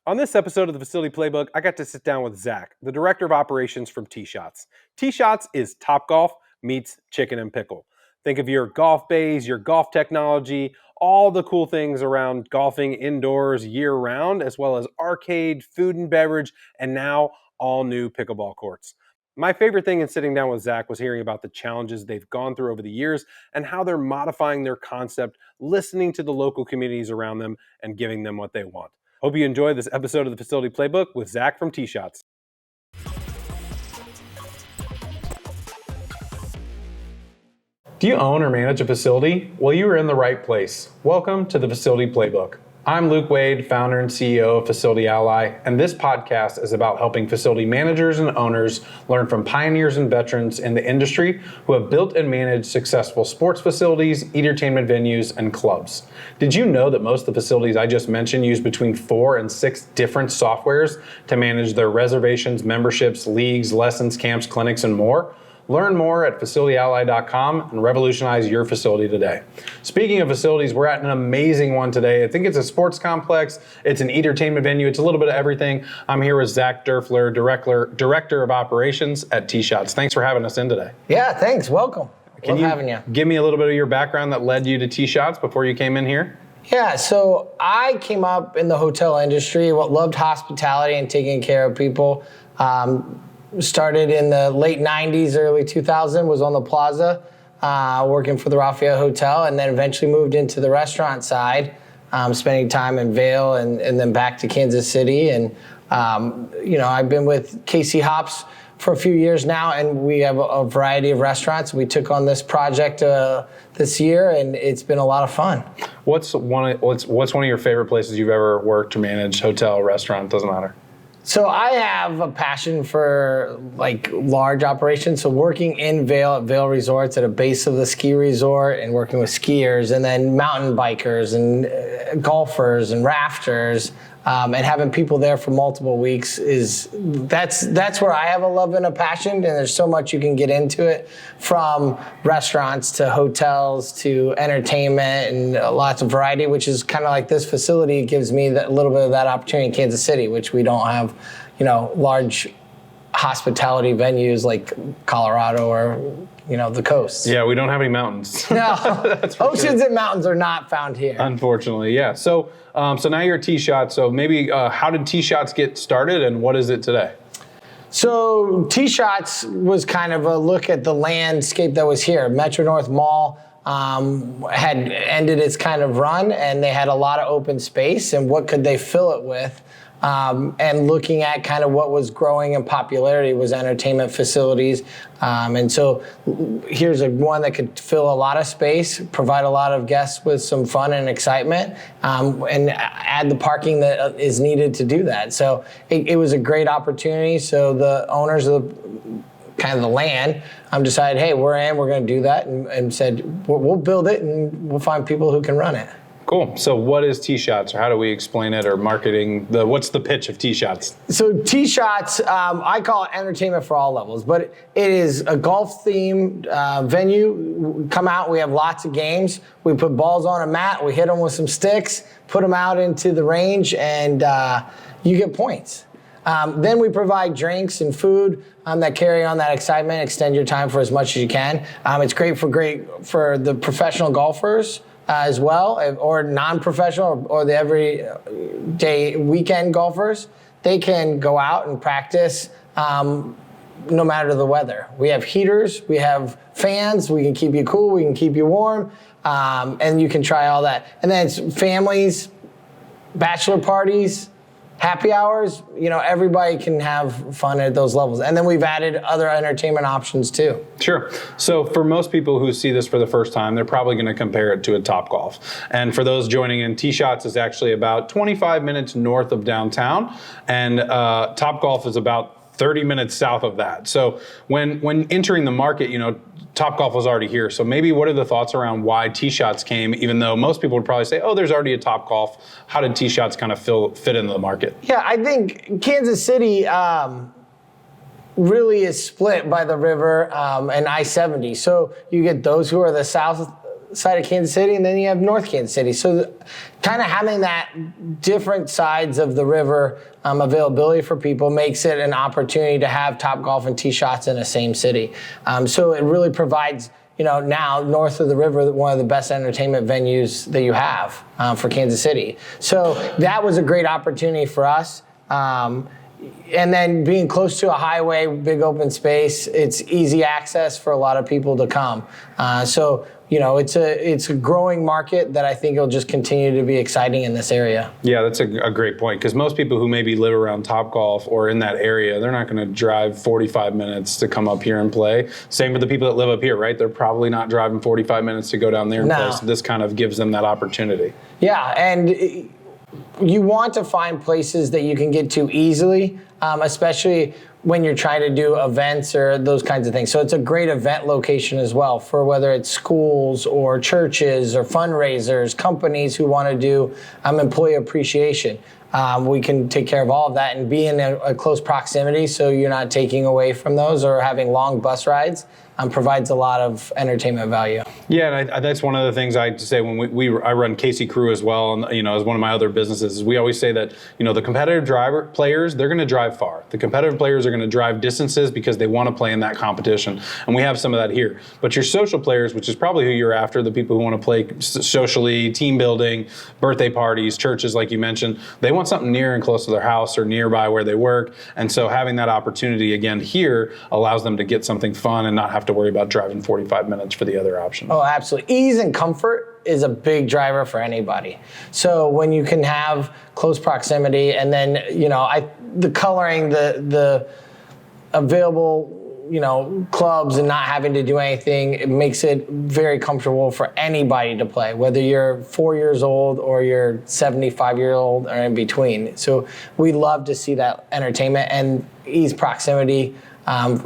On this episode of the Facility Playbook, I got to sit down with Zach, the Director of Operations from TShotz. TShotz is Topgolf meets Chicken and Pickle. Think of your golf bays, your golf technology, all the cool things around golfing indoors year-round, as well as arcade, food and beverage, and now all new pickleball courts. My favorite thing in sitting down with Zach was hearing about the challenges they've gone through over the years and how they're modifying their concept, listening to the local communities around them, and giving them what they want. Hope you enjoy this episode of the Facility Playbook with Zach from TShotz. Do you own or manage a facility? Well, you are in the right place. Welcome to the Facility Playbook. I'm Luke Wade, founder and CEO of Facility Ally, and this podcast is about helping facility managers and owners learn from pioneers and veterans in the industry who have built and managed successful sports facilities, entertainment venues, and clubs. Did you know that most of the facilities I just mentioned use between 4 and 6 different softwares to manage their reservations, memberships, leagues, lessons, camps, clinics, and more? Learn more at facilityally.com and revolutionize your facility today. Speaking of facilities, we're at an amazing one today. I think it's a sports complex, it's an entertainment venue, it's a little bit of everything. I'm here with Zach Doerfler, Director of Operations at TShotz. Thanks for having us in today. Yeah, thanks. Welcome. Love having you. Give me a little bit of your background that led you to TShotz before you came in here? Yeah, so I came up in the hotel industry, loved hospitality and taking care of people. Started in the late 90s, early 2000s, was on the Plaza, working for the Raphael Hotel, and then eventually moved into the restaurant side, spending time in Vail and then back to Kansas City. And, I've been with Casey Hops for a few years now, and we have a variety of restaurants. We took on this project this year, and it's been a lot of fun. What's one of your favorite places you've ever worked or managed? Hotel, restaurant, doesn't matter. So I have a passion for large operations. So working in Vail at Vail Resorts at a base of the ski resort and working with skiers and then mountain bikers and golfers and rafters and having people there for multiple weeks that's where I have a love and a passion. And there's so much you can get into it, from restaurants to hotels to entertainment and lots of variety, which is kind of like this facility gives me a little bit of that opportunity in Kansas City, which we don't have, large hospitality venues like Colorado or, the coast. Yeah, we don't have any mountains. No, oceans and mountains are not found here. Unfortunately, yeah. So now you're at TShotz. So maybe how did TShotz get started and what is it today? So TShotz was kind of a look at the landscape that was here. Metro North Mall had ended its kind of run, and they had a lot of open space, and what could they fill it with? And looking at kind of what was growing in popularity was entertainment facilities. And so here's one that could fill a lot of space, provide a lot of guests with some fun and excitement, and add the parking that is needed to do that. So it was a great opportunity. So the owners of the land decided, hey, we're going to do that, and said, we'll build it and we'll find people who can run it. Cool. So what is TShotz, or how do we explain it, or marketing? What's the pitch of TShotz? So TShotz, I call it entertainment for all levels, but it is a golf-themed venue. We come out, we have lots of games. We put balls on a mat, we hit them with some sticks, put them out into the range, and you get points. Then we provide drinks and food that carry on that excitement, extend your time for as much as you can. It's great for the professional golfers as well, or non-professional, or the everyday weekend golfers. They can go out and practice no matter the weather. We have heaters, we have fans, we can keep you cool, we can keep you warm, and you can try all that. And then it's families, bachelor parties, happy hours, everybody can have fun at those levels. And then we've added other entertainment options too. Sure. So for most people who see this for the first time, they're probably going to compare it to a Topgolf. And for those joining in, TShotz is actually about 25 minutes north of downtown, and Topgolf is about 30 minutes south of that. So when entering the market, Topgolf was already here. So maybe what are the thoughts around why TShotz came, even though most people would probably say, oh, there's already a Topgolf. How did TShotz kind of fit into the market? Yeah, I think Kansas City really is split by the river and I-70. So you get those who are the south side of Kansas City, and then you have North Kansas City. So kind of having that different sides of the river availability for people makes it an opportunity to have Topgolf and TShotz in the same city. So it really provides, now north of the river, one of the best entertainment venues that you have for Kansas City. So that was a great opportunity for us. And then being close to a highway, big open space, it's easy access for a lot of people to come. So it's a growing market that I think will just continue to be exciting in this area. Yeah, that's a great point, because most people who maybe live around Topgolf or in that area, they're not going to drive 45 minutes to come up here and play. Same with the people that live up here, right? They're probably not driving 45 minutes to go down there and play. So this kind of gives them that opportunity. Yeah, and you want to find places that you can get to easily, especially when you're trying to do events or those kinds of things. So it's a great event location as well for whether it's schools or churches or fundraisers, companies who want to do employee appreciation. We can take care of all of that and be in a close proximity so you're not taking away from those or having long bus rides. Provides a lot of entertainment value. Yeah, and that's one of the things I say when I run Casey Crew as well, and as one of my other businesses, is we always say that the competitive players, they're going to drive far. The competitive players are going to drive distances because they want to play in that competition, and we have some of that here. But your social players, which is probably who you're after, the people who want to play socially, team building, birthday parties, churches, like you mentioned, they want something near and close to their house or nearby where they work, and so having that opportunity again here allows them to get something fun and not have to worry about driving 45 minutes for the other option. Oh, absolutely. Ease and comfort is a big driver for anybody. So when you can have close proximity and then, the coloring, the available, clubs and not having to do anything, it makes it very comfortable for anybody to play, whether you're 4 years old or you're 75-year-old or in between. So we love to see that entertainment, and ease proximity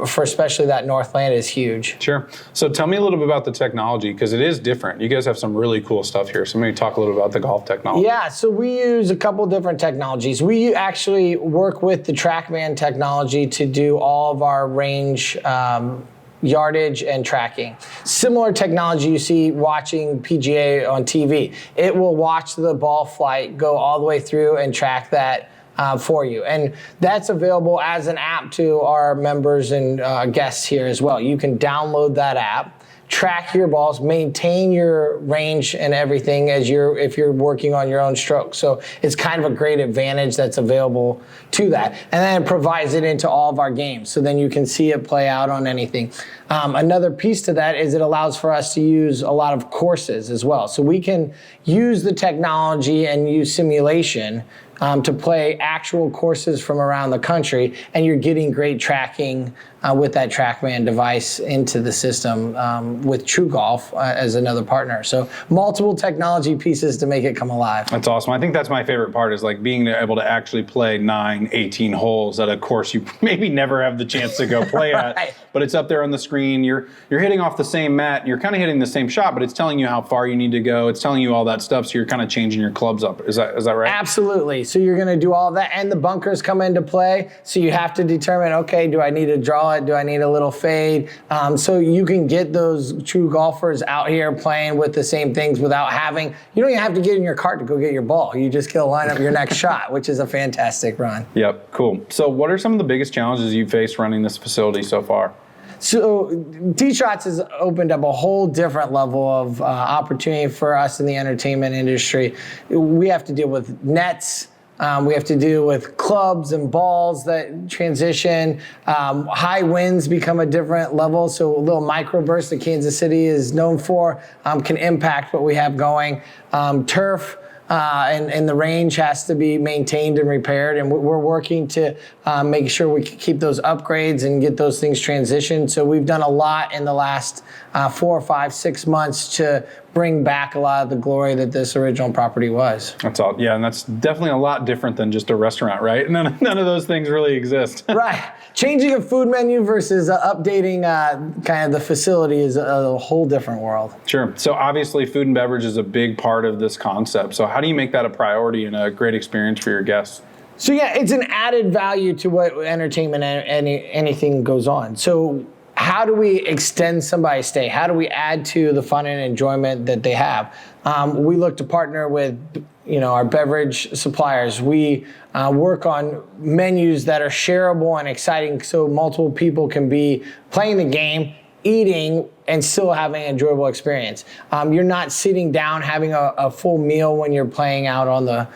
for especially that Northland is huge. Sure. So tell me a little bit about the technology, because it is different. You guys have some really cool stuff here. So maybe talk a little about the golf technology. Yeah, so we use a couple different technologies. We actually work with the TrackMan technology to do all of our range yardage and tracking. Similar technology you see watching PGA on TV. It will watch the ball flight go all the way through and track that for you. And that's available as an app to our members and guests here as well. You can download that app, track your balls, maintain your range and everything if you're working on your own stroke. So it's kind of a great advantage that's available to that. And then it provides it into all of our games. So then you can see it play out on anything. Another piece to that is it allows for us to use a lot of courses as well. So we can use the technology and use simulation to play actual courses from around the country, and you're getting great tracking with that TrackMan device into the system with True Golf as another partner. So multiple technology pieces to make it come alive. That's awesome. I think that's my favorite part, is like being able to actually play 9, 18 holes at a course you maybe never have the chance to go play at, Right. But it's up there on the screen. You're hitting off the same mat. You're kind of hitting the same shot, but it's telling you how far you need to go. It's telling you all that stuff, so you're kind of changing your clubs up. Is that right? Absolutely. So you're going to do all of that, and the bunkers come into play. So you have to determine, okay, do I need to draw it? Do I need a little fade? So you can get those true golfers out here playing with the same things without having, you don't even have to get in your cart to go get your ball. You just go line up your next shot, which is a fantastic run. Yep, cool. So what are some of the biggest challenges you've faced running this facility so far? So TShotz has opened up a whole different level of opportunity for us in the entertainment industry. We have to deal with nets. We have to deal with clubs and balls that transition. High winds become a different level. So a little microburst that Kansas City is known for can impact what we have going. Turf and the range has to be maintained and repaired, and we're working to make sure we keep those upgrades and get those things transitioned. So we've done a lot in the last 4, 5, 6 months to bring back a lot of the glory that this original property was. That's all. Yeah, and that's definitely a lot different than just a restaurant, right? None of those things really exist. Right. Changing a food menu versus updating kind of the facility is a whole different world. Sure. So obviously food and beverage is a big part of this concept. So how do you make that a priority and a great experience for your guests? So yeah, it's an added value to what entertainment and anything goes on. So how do we extend somebody's stay? How do we add to the fun and enjoyment that they have? We look to partner with, our beverage suppliers. We work on menus that are shareable and exciting so multiple people can be playing the game, eating, and still having an enjoyable experience. You're not sitting down having a full meal when you're playing out on the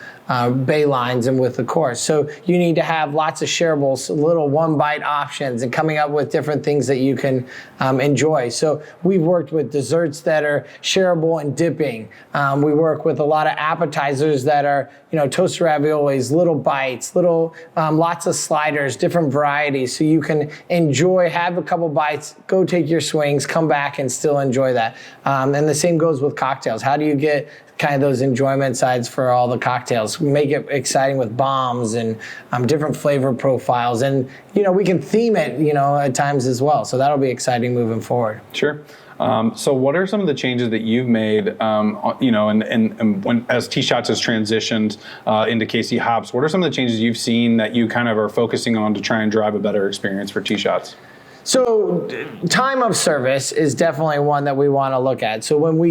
bay lines and with the course. So you need to have lots of shareables, little one-bite options, and coming up with different things that you can enjoy. So we've worked with desserts that are shareable and dipping. We work with a lot of appetizers that are, toasted raviolis, little bites, lots of sliders, different varieties, so you can enjoy, have a couple bites, go take your swings, come back and still enjoy that. And the same goes with cocktails. How do you get kind of those enjoyment sides for all the cocktails? Make it exciting with bombs and different flavor profiles. And, we can theme it, at times as well. So that'll be exciting moving forward. Sure. So what are some of the changes that you've made, and when as TShotz has transitioned into KC Hops, what are some of the changes you've seen that you kind of are focusing on to try and drive a better experience for TShotz? So time of service is definitely one that we want to look at. So when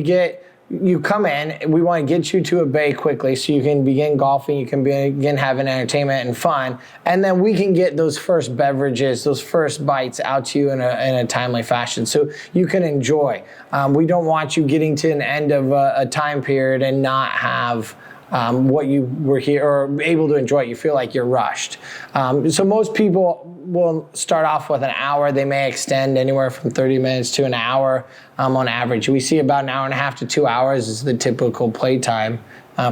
you come in, we want to get you to a bay quickly so you can begin golfing, you can begin having entertainment and fun, and then we can get those first beverages, those first bites out to you in a timely fashion so you can enjoy. We don't want you getting to an end of a time period and not have what you were here or able to enjoy it. You feel like you're rushed. So most people will start off with an hour. They may extend anywhere from 30 minutes to an hour on average. We see about an hour and a half to 2 hours is the typical play time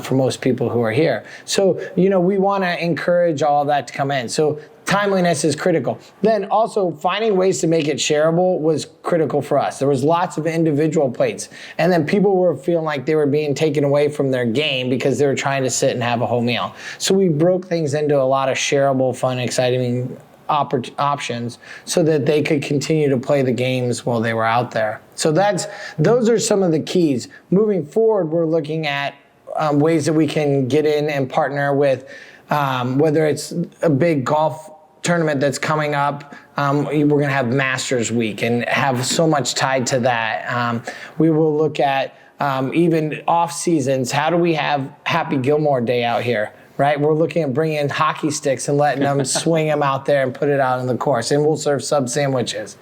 for most people who are here. So, we want to encourage all of that to come in. So timeliness is critical. Then also finding ways to make it shareable was critical for us. There was lots of individual plates, and then people were feeling like they were being taken away from their game because they were trying to sit and have a whole meal. So we broke things into a lot of shareable, fun, exciting options so that they could continue to play the games while they were out there. So those are some of the keys. Moving forward, we're looking at ways that we can get in and partner with, whether it's a big golf tournament that's coming up. We're going to have Masters Week and have so much tied to that. We will look at even off seasons. How do we have Happy Gilmore Day out here? Right, we're looking at bringing in hockey sticks and letting them swing them out there and put it out on the course, and we'll serve sub sandwiches.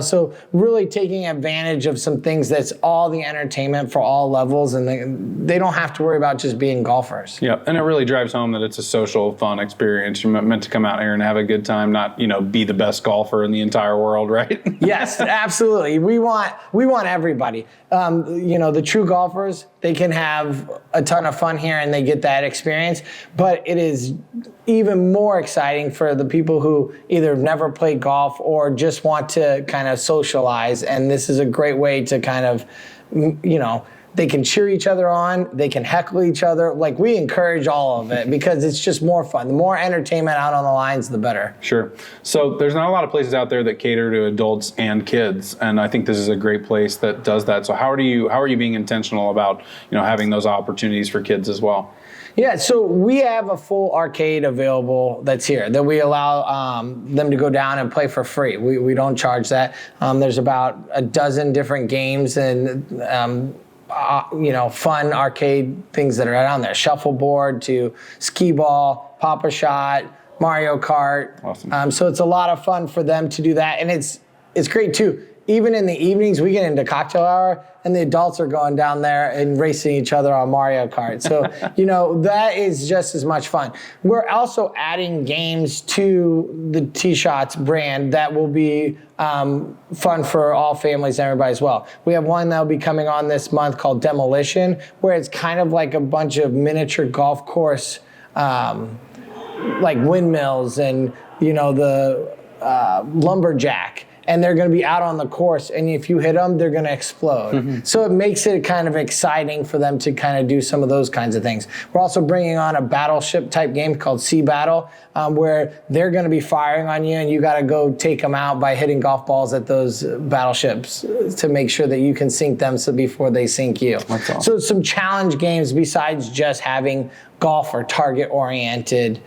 So really taking advantage of some things that's all the entertainment for all levels, and they don't have to worry about just being golfers. Yeah, and it really drives home that it's a social, fun experience. You're meant to come out here and have a good time, not be the best golfer in the entire world, right? Yes, absolutely. We want everybody. The true golfers, they can have a ton of fun here and they get that experience. But it is even more exciting for the people who either never played golf or just want to kind of socialize. And this is a great way to kind of, they can cheer each other on, they can heckle each other. Like, we encourage all of it because it's just more fun. The more entertainment out on the lines, the better. Sure. So there's not a lot of places out there that cater to adults and kids, and I think this is a great place that does that. So how are you being intentional about having those opportunities for kids as well? Yeah, so we have a full arcade available that's here that we allow them to go down and play for free. We don't charge that. There's about a dozen different games and fun arcade things that are on there. Shuffleboard to skee ball, Pop-A-Shot, Mario Kart. Awesome. So it's a lot of fun for them to do that, and it's great too. Even in the evenings, we get into cocktail hour, and the adults are going down there and racing each other on Mario Kart. So, that is just as much fun. We're also adding games to the TShotz brand that will be fun for all families and everybody as well. We have one that will be coming on this month called Demolition, where it's kind of like a bunch of miniature golf course, like windmills and, the lumberjack. And they're going to be out on the course, and if you hit them, they're going to explode. Mm-hmm. So it makes it kind of exciting for them to kind of do some of those kinds of things. We're also bringing on a battleship type game called Sea Battle, where they're going to be firing on you, and you got to go take them out by hitting golf balls at those battleships to make sure that you can sink them before they sink you. That's awesome. So some challenge games besides just having golf or target-oriented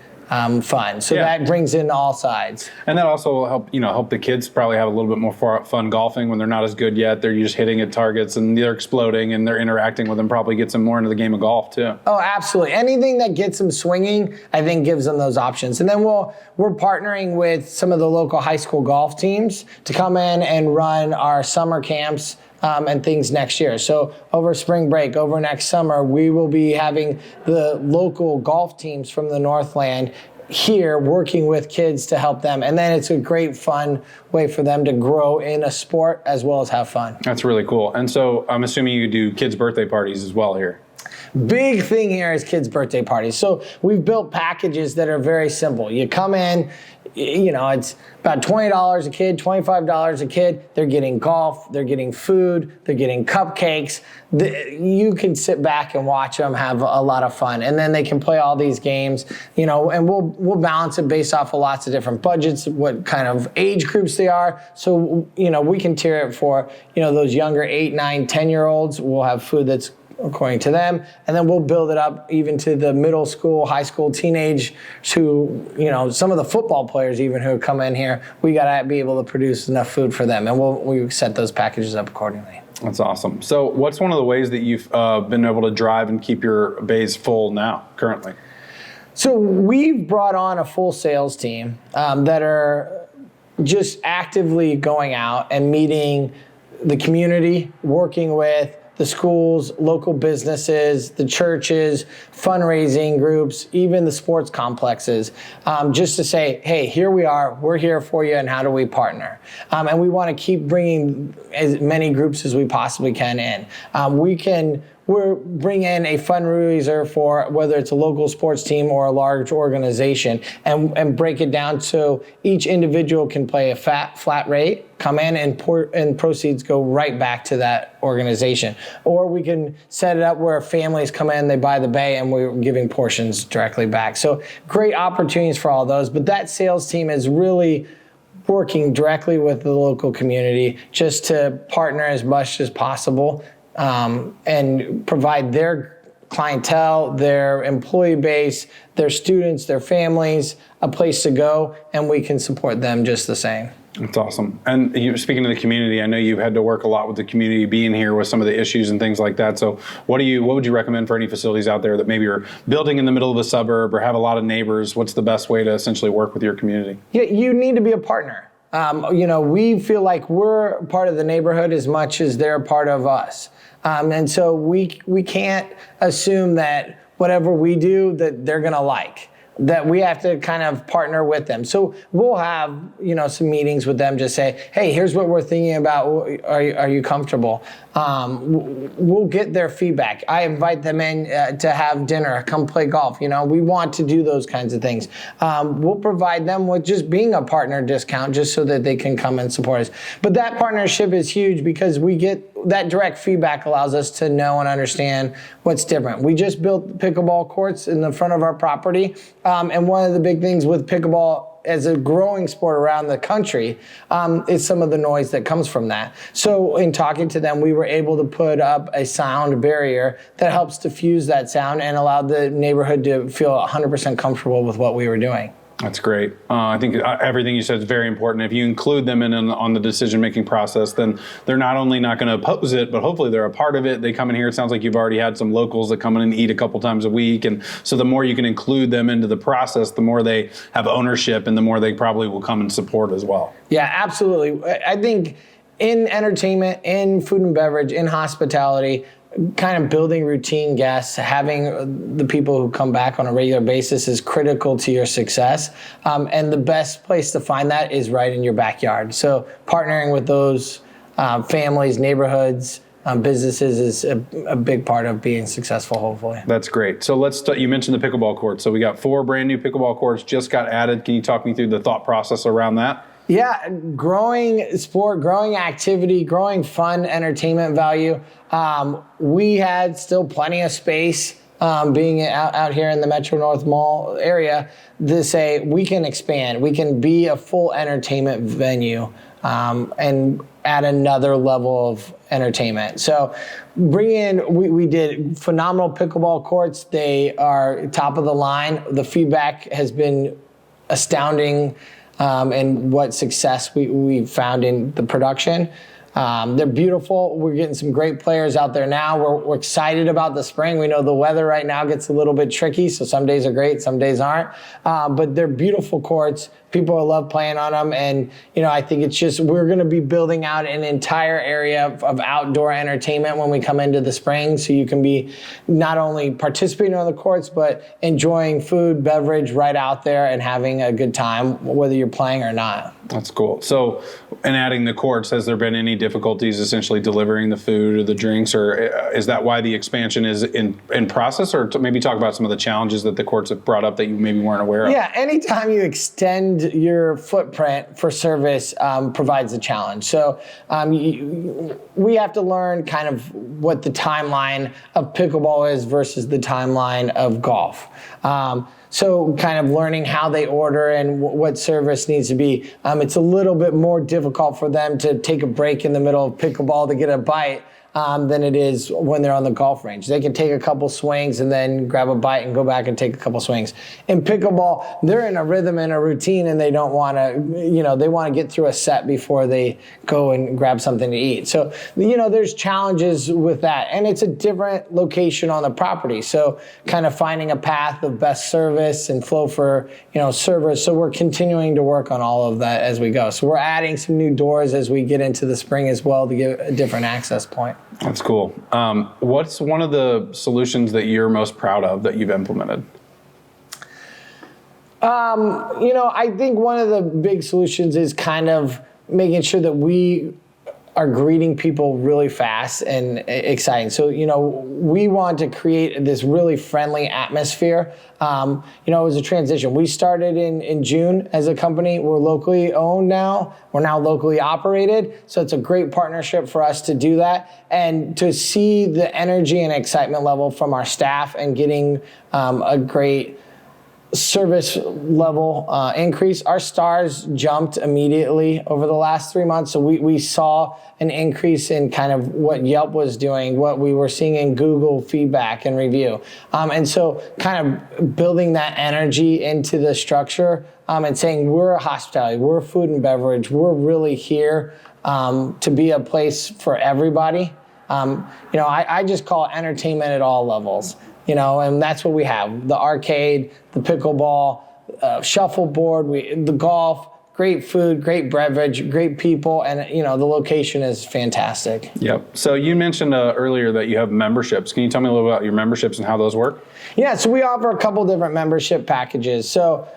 fun. So that brings in all sides. And that also will help the kids probably have a little bit more fun golfing when they're not as good yet. They're just hitting at targets and they're exploding and they're interacting with them, probably gets them more into the game of golf too. Oh, absolutely. Anything that gets them swinging, I think gives them those options. And then we're partnering with some of the local high school golf teams to come in and run our summer camps and things next year. So over spring break, over next summer, we will be having the local golf teams from the Northland here working with kids to help them. And then it's a great fun way for them to grow in a sport as well as have fun. That's really cool. And so I'm assuming you do kids' birthday parties as well here. Big thing here is kids' birthday parties. So we've built packages that are very simple. You come in, it's about $20 a kid, $25 a kid. They're getting golf, they're getting food, they're getting cupcakes. You can sit back and watch them have a lot of fun. And then they can play all these games, and we'll balance it based off of lots of different budgets, what kind of age groups they are. So, we can tier it for, those younger 8, 9, 10-year-olds. We'll have food that's according to them, and then we'll build it up even to the middle school, high school, teenage who, some of the football players even who come in here, we got to be able to produce enough food for them, and we set those packages up accordingly. That's awesome. So what's one of the ways that you've been able to drive and keep your bays full now, currently? So we've brought on a full sales team that are just actively going out and meeting the community, working with the schools, local businesses, the churches, fundraising groups, even the sports complexes, just to say, hey, here we are, we're here for you, and how do we partner? And we want to keep bringing as many groups as we possibly can in. We're bringing in a fundraiser for whether it's a local sports team or a large organization and break it down so each individual can pay a flat rate, come in and proceeds go right back to that organization. Or we can set it up where families come in, they buy the bay, and we're giving portions directly back. So great opportunities for all those. But that sales team is really working directly with the local community just to partner as much as possible. And provide their clientele, their employee base, their students, their families, a place to go, and we can support them just the same. That's awesome. And you speaking to the community, I know you've had to work a lot with the community being here with some of the issues and things like that. So what would you recommend for any facilities out there that maybe are building in the middle of a suburb or have a lot of neighbors? What's the best way to essentially work with your community? Yeah, you need to be a partner. We feel like we're part of the neighborhood as much as they're part of us. And so we can't assume that whatever we do that they're going to like. That we have to kind of partner with them. So we'll have, some meetings with them, just say, hey, here's what we're thinking about. Are you comfortable? We'll get their feedback. I invite them in to have dinner, come play golf. We want to do those kinds of things. We'll provide them with just being a partner discount just so that they can come and support us. But that partnership is huge because we get that direct feedback allows us to know and understand what's different. We just built pickleball courts in the front of our property. And one of the big things with pickleball as a growing sport around the country is some of the noise that comes from that. So in talking to them, we were able to put up a sound barrier that helps diffuse that sound and allowed the neighborhood to feel 100% comfortable with what we were doing. That's great. I think everything you said is very important. If you include them on the decision-making process, then they're not only not going to oppose it, but hopefully they're a part of it. They come in here. It sounds like you've already had some locals that come in and eat a couple times a week. And so the more you can include them into the process, the more they have ownership and the more they probably will come and support as well. Yeah, absolutely. I think in entertainment, in food and beverage, in hospitality, kind of building routine guests, having the people who come back on a regular basis is critical to your success. And the best place to find that is right in your backyard. So partnering with those families, neighborhoods, businesses is a big part of being successful, hopefully. That's great. So you mentioned the pickleball courts. So we got 4 brand new pickleball courts just got added. Can you talk me through the thought process around that? Yeah, growing sport, growing activity, growing fun, entertainment value. We had still plenty of space being out here in the Metro North Mall area to say we can expand. We can be a full entertainment venue. And add another level of entertainment. So we did phenomenal pickleball courts. They are top of the line. The feedback has been astounding, and what success we found in the production. They're beautiful. We're getting some great players out there now. We're excited about the spring. We know the weather right now gets a little bit tricky, so some days are great, some days aren't. But they're beautiful courts. People love playing on them, and I think it's just we're going to be building out an entire area of outdoor entertainment when we come into the spring, so you can be not only participating on the courts but enjoying food, beverage right out there and having a good time, whether you're playing or not. That's cool. So, in adding the courts, has there been any difficulties essentially delivering the food or the drinks, or is that why the expansion is in process? Or maybe talk about some of the challenges that the courts have brought up that you maybe weren't aware of. Yeah, anytime you extend your footprint for service provides a challenge. So we have to learn kind of what the timeline of pickleball is versus the timeline of golf. So kind of learning how they order and what service needs to be. It's a little bit more difficult for them to take a break in the middle of pickleball to get a bite than it is when they're on the golf range. They can take a couple swings and then grab a bite and go back and take a couple swings. In pickleball, they're in a rhythm and a routine, and they don't want to, they want to get through a set before they go and grab something to eat. So, there's challenges with that. And it's a different location on the property. So kind of finding a path of best service and flow for, servers. So we're continuing to work on all of that as we go. So we're adding some new doors as we get into the spring as well to get a different access point. That's cool. What's one of the solutions that you're most proud of that you've implemented? I think one of the big solutions is kind of making sure that we are greeting people really fast and exciting. So, we want to create this really friendly atmosphere. It was a transition. We started in June as a company. We're locally owned now. We're now locally operated. So it's a great partnership for us to do that and to see the energy and excitement level from our staff and getting a great service level increase. Our stars jumped immediately over the last 3 months. So we saw an increase in kind of what Yelp was doing, what we were seeing in Google feedback and review. And so kind of building that energy into the structure and saying we're a hospitality, we're food and beverage, we're really here to be a place for everybody. I just call it entertainment at all levels. And that's what we have. The arcade, the pickleball, shuffleboard, the golf, great food, great beverage, great people, and the location is fantastic. Yep. So you mentioned earlier that you have memberships. Can you tell me a little about your memberships and how those work? Yeah, so we offer a couple different membership packages. So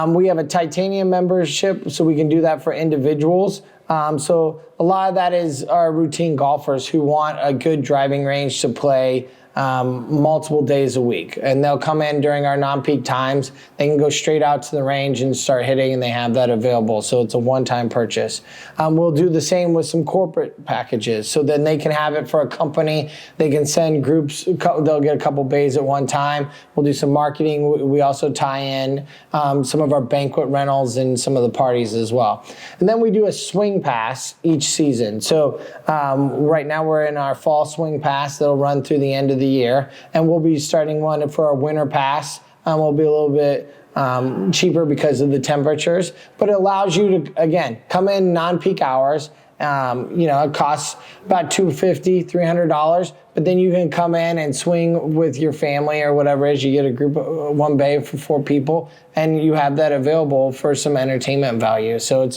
we have a titanium membership, so we can do that for individuals. So a lot of that is our routine golfers who want a good driving range to play multiple days a week, and they'll come in during our non-peak times. They can go straight out to the range and start hitting, and they have that available. So it's a one-time purchase. We'll do the same with some corporate packages. So then they can have it for a company. They can send groups. They'll get a couple bays at one time. We'll do some marketing. We also tie in some of our banquet rentals and some of the parties as well. And then we do a swing pass each season. So right now we're in our fall swing pass that'll run through the end of the year, and we'll be starting one for our winter pass. Will be a little bit cheaper because of the temperatures, but it allows you to, again, come in non-peak hours. It costs about $250, $300, but then you can come in and swing with your family or whatever it is. You get a group of one bay for 4 people, and you have that available for some entertainment value. So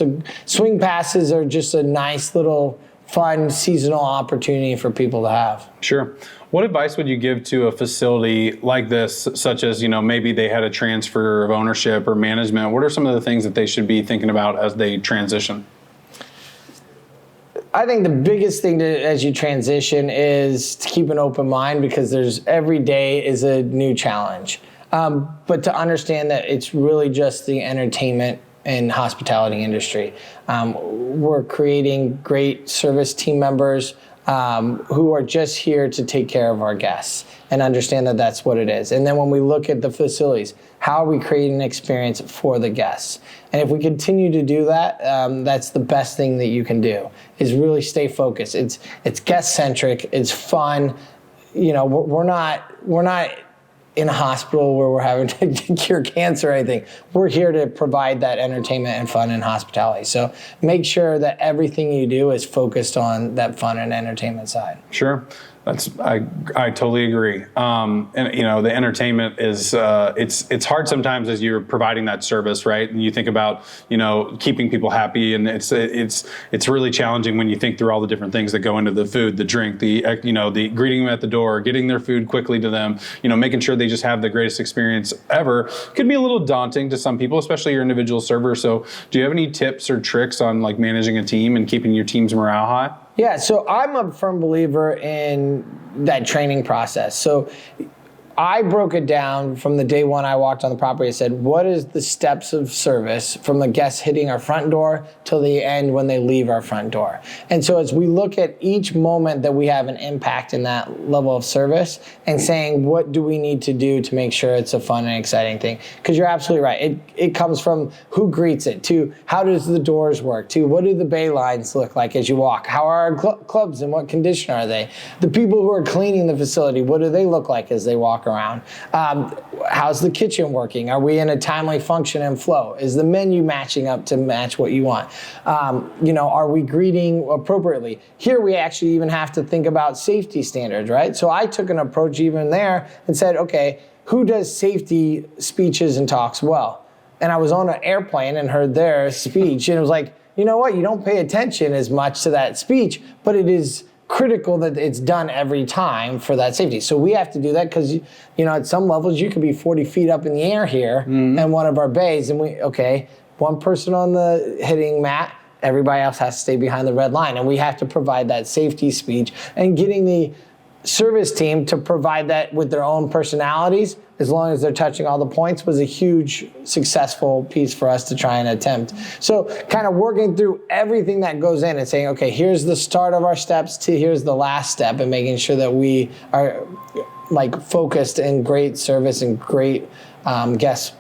swing passes are just a nice little fun seasonal opportunity for people to have. Sure. What advice would you give to a facility like this, such as, maybe they had a transfer of ownership or management? What are some of the things that they should be thinking about as they transition? I think the biggest thing as you transition is to keep an open mind, because every day is a new challenge. But to understand that it's really just the entertainment and hospitality industry. We're creating great service team members. who are just here to take care of our guests and understand that that's what it is. And then when we look at the facilities, how are we creating an experience for the guests? And if we continue to do that, that's the best thing that you can do, is really stay focused. It's guest centric, it's fun. We're not in a hospital where we're having to cure cancer or anything. We're here to provide that entertainment and fun and hospitality. So make sure that everything you do is focused on that fun and entertainment side. Sure. I totally agree. And the entertainment is it's hard sometimes as you're providing that service, right? And you think about keeping people happy, and it's really challenging when you think through all the different things that go into the food, the drink, the greeting them at the door, getting their food quickly to them, making sure they just have the greatest experience ever. Could be a little daunting to some people, especially your individual server. So do you have any tips or tricks on like managing a team and keeping your team's morale high? Yeah, so I'm a firm believer in that training process. So I broke it down from the day one I walked on the property. I said, what is the steps of service from the guests hitting our front door till the end when they leave our front door? And so as we look at each moment that we have an impact in that level of service and saying, what do we need to do to make sure it's a fun and exciting thing? Because you're absolutely right. It comes from who greets it, to how does the doors work, to what do the bay lines look like as you walk? How are our clubs and what condition are they? The people who are cleaning the facility, what do they look like as they walk around? How's the kitchen working? Are we in a timely function and flow? Is the menu matching up to match what you want? Are we greeting appropriately? Here we actually even have to think about safety standards, right? So I took an approach even there and said, okay, who does safety speeches and talks well? And I was on an airplane and heard their speech, and it was like, you know what? You don't pay attention as much to that speech, but it is critical that it's done every time for that safety. So we have to do that because, at some levels you could be 40 feet up in the air here in one of our bays, and one person on the hitting mat, everybody else has to stay behind the red line, and we have to provide that safety speech. And getting the service team to provide that with their own personalities, as long as they're touching all the points, was a huge successful piece for us to try and attempt. So kind of working through everything that goes in and saying, okay, here's the start of our steps to here's the last step, and making sure that we are focused in great service and great guest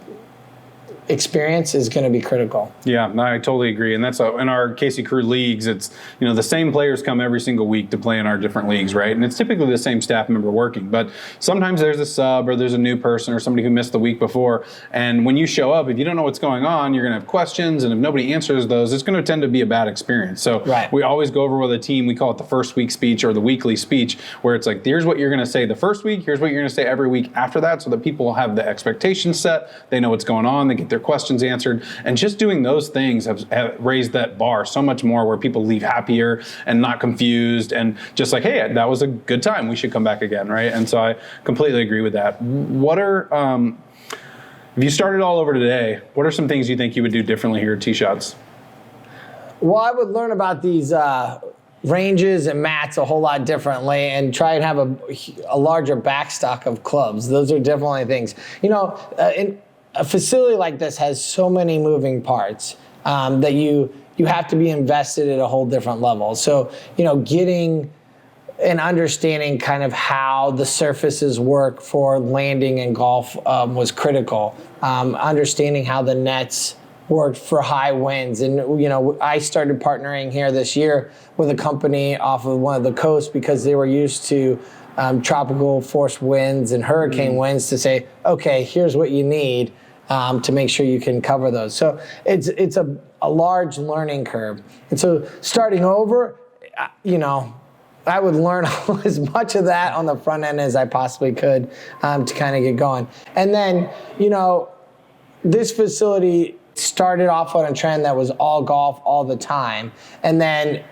experience is going to be critical. Yeah, no, I totally agree. And that's in our Casey Crew leagues, it's, the same players come every single week to play in our different leagues, right? And it's typically the same staff member working, but sometimes there's a sub or there's a new person or somebody who missed the week before. And when you show up, if you don't know what's going on, you're going to have questions. And if nobody answers those, it's going to tend to be a bad experience. So we always go over with a team. We call it the first week speech or the weekly speech, where it's like, here's what you're going to say the first week. Here's what you're going to say every week after that, so that people will have the expectations set. They know what's going on. They get their questions answered, and just doing those things have raised that bar so much more, where people leave happier and not confused and just like, hey, that was a good time, we should come back again, right? And so I completely agree with that. What are if you started all over today, what are some things you think you would do differently here at TShotz? Well, I would learn about these ranges and mats a whole lot differently, and try and have a larger backstock of clubs. Those are definitely things. A facility like this has so many moving parts that you have to be invested at a whole different level. So, getting and understanding kind of how the surfaces work for landing and golf was critical. Understanding how the nets worked for high winds. And, I started partnering here this year with a company off of one of the coasts because they were used to tropical force winds and hurricane winds, to say, okay, here's what you need to make sure you can cover those. So it's a large learning curve. And so starting over, I would learn as much of that on the front end as I possibly could to kind of get going. And then, this facility started off on a trend that was all golf all the time, and then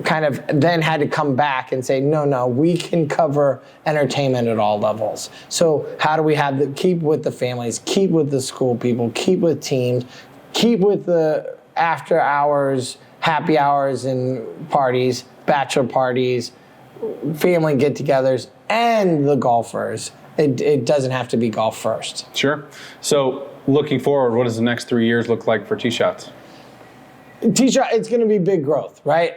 had to come back and say, no, we can cover entertainment at all levels. So how do we keep with the families, keep with the school people, keep with teams, keep with the after hours, happy hours and parties, bachelor parties, family get-togethers, and the golfers. It doesn't have to be golf first. Sure. So looking forward, what does the next 3 years look like for TShotz? It's going to be big growth, right?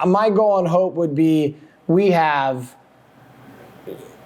My goal and hope would be we have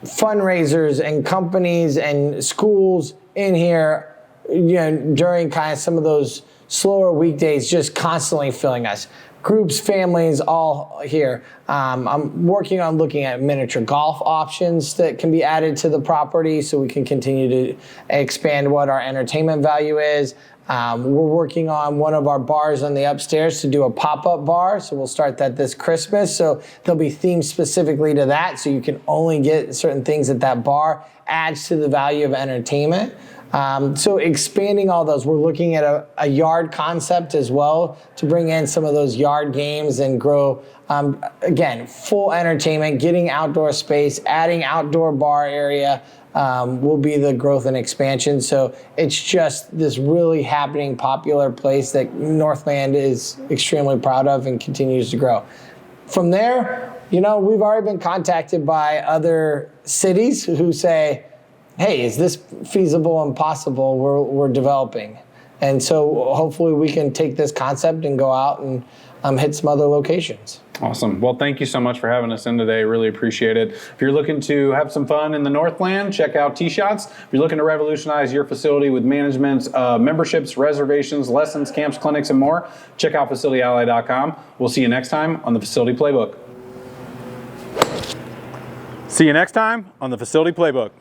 fundraisers and companies and schools in here, during kind of some of those slower weekdays, just constantly filling us. Groups, families, all here. I'm working on looking at miniature golf options that can be added to the property so we can continue to expand what our entertainment value is. We're working on one of our bars on the upstairs to do a pop-up bar, so we'll start that this Christmas. So there'll be themes specifically to that, so you can only get certain things at that bar. Adds to the value of entertainment. So expanding all those, we're looking at a yard concept as well to bring in some of those yard games and grow, again, full entertainment, getting outdoor space, adding outdoor bar area will be the growth and expansion. So it's just this really happening, popular place that Northland is extremely proud of and continues to grow. From there, we've already been contacted by other cities who say, hey, is this feasible and possible? We're developing. And so hopefully we can take this concept and go out and hit some other locations. Awesome. Well, thank you so much for having us in today. Really appreciate it. If you're looking to have some fun in the Northland, check out TShotz. If you're looking to revolutionize your facility with management, memberships, reservations, lessons, camps, clinics, and more, check out FacilityAlly.com. We'll see you next time on the Facility Playbook. See you next time on the Facility Playbook.